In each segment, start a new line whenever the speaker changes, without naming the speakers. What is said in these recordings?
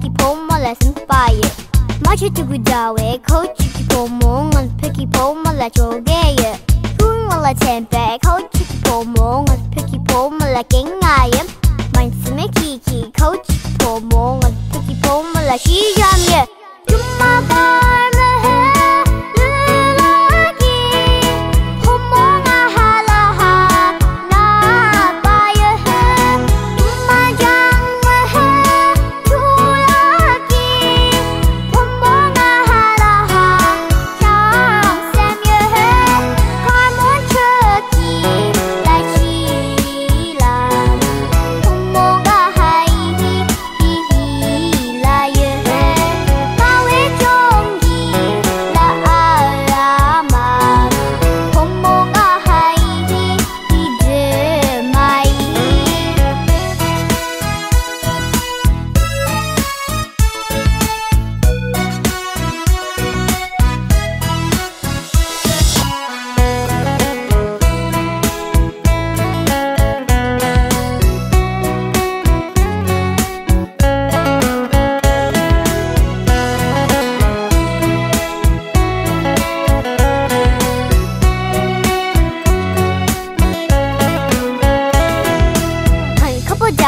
picky pole my lesson fire March to go dawe coach po mo ngon picky pole my la joge ye Kun la tempe coach po mo ngon picky pole my la king I am Mind me kiki coach po mo ngon picky pole my la shi jam ye Yuma bar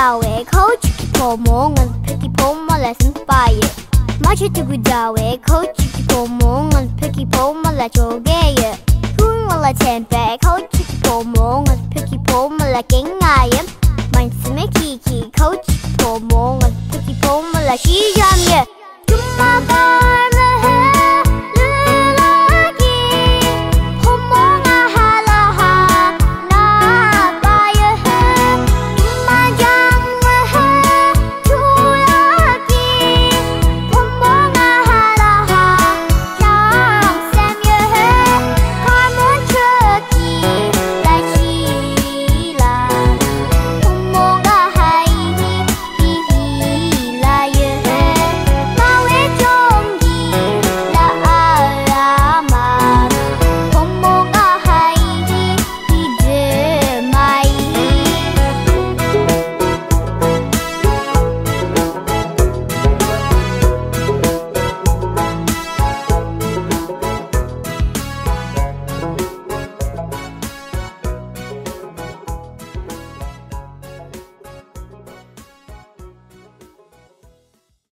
dawe coach po mo ngon picky po my lesson fire March to go dawe coach po mo ngon picky po my la joge ye Kun la tempe coach po mo ngon picky po my la king I am Mind me kiki coach po mo ngon picky po my la shi jam ye